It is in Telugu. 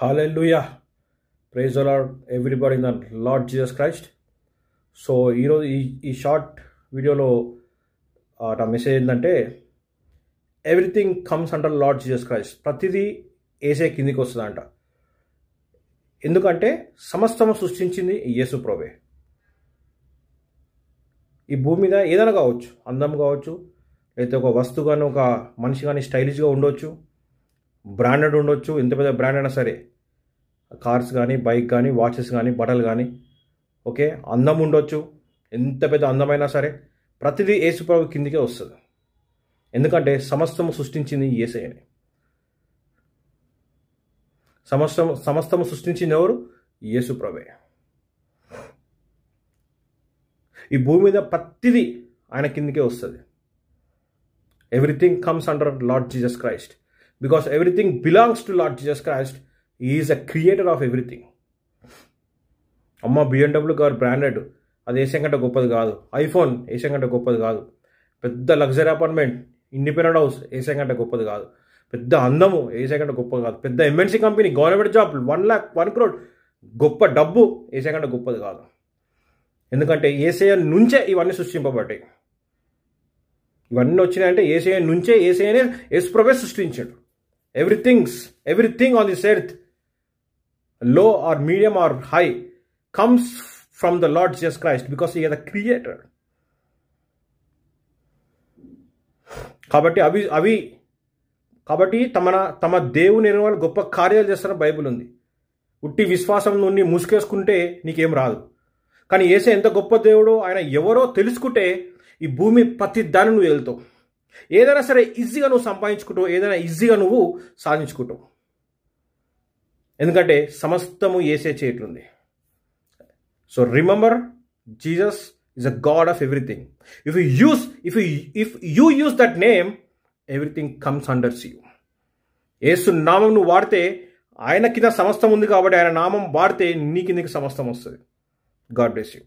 Hallelujah. Praise the Lord, everybody in the Lord Jesus Christ. So ఈరోజు ఈ షార్ట్ వీడియోలో నా మెసేజ్ ఏంటంటే everything comes under lord Jesus Christ. ప్రతిదీ ఏసే కిందికి వస్తుందంట. ఎందుకంటే సమస్తము సృష్టించింది యేసు ప్రభువే. ఈ భూమి మీద ఏదైనా కావచ్చు, అందం కావచ్చు, లేకపోతే ఒక వస్తువు కానీ, ఒక మనిషి కానీ స్టైలిష్గా ఉండొచ్చు, బ్రాండెడ్ ఉండొచ్చు, ఎంత పెద్ద బ్రాండ్ అయినా సరే, కార్స్ కానీ, బైక్ కానీ, వాచెస్ కానీ, బట్టలు కానీ, ఓకే, అందం ఉండొచ్చు, ఎంత పెద్ద అందమైనా సరే, ప్రతిదీ యేసు ప్రభు కిందికే వస్తుంది. ఎందుకంటే సమస్తము సృష్టించింది యేసయ్యనే. సమస్తము సృష్టించింది ఎవరు? యేసు ప్రభువే. ఈ భూమి మీద ప్రతిదీ ఆయన కిందికే వస్తుంది. Everything comes under lord Jesus Christ because everything belongs to lord Jesus Christ. He is a creator of everything. అమ్మ BMW కార్ బ్రాండెడ్, అది ఏసే కంటే గొప్పది కాదు. ఐఫోన్ ఏసే కంటే గొప్పది కాదు. పెద్ద లగ్జరీ అపార్ట్మెంట్, ఇండిపెండెంట్ హౌస్ ఏసే కంటే గొప్పది కాదు. పెద్ద అందము ఏసే కంటే గొప్పది కాదు. పెద్ద MNC company, government job, 1 lakh 1 crore, గొప్ప డబ్బు ఏసే కంటే గొప్పది కాదు. ఎందుకంటే ఏసయ్య నుంచే ఇవన్నీ సృష్టింపబడ్డాయి. ఇవన్నీ వచ్చినాయంటే ఏసయ్య నుంచే, ఏసయ్యనే యేసు ప్రభువే సృష్టించాడు. Everything on this earth, low or medium or high, comes from the Lord Jesus Christ because he is the creator. కాబట్టి తమ దేవుని వాళ్ళు గొప్ప కార్యాలు చేస్తారని బైబిల్ ఉంది. ఉట్టి విశ్వాసం నుండి ముసుకేసుకుంటే నీకేం రాదు. కానీ యేసే ఎంత గొప్ప దేవుడో, ఆయన ఎవరో తెలుసుకుంటే ఈ భూమి ప్రతి దాన్ని నువ్వు వెళ్తావు. ఏదైనా సరే ఈజీగా నువ్వు సంపాదించుకుంటావు, ఏదైనా ఈజీగా నువ్వు సాధించుకుంటావు. ఎందుకంటే సమస్తము యేసే చేయట్లుంది. So remember, Jesus is a god of everything. If you use that name, everything comes under you. Yesu నామం నువ్వు వాడితే, ఆయన కింద సమస్తం ఉంది కాబట్టి ఆయన నామం వాడితే నీ కిందకి సమస్తం వస్తుంది. God bless you.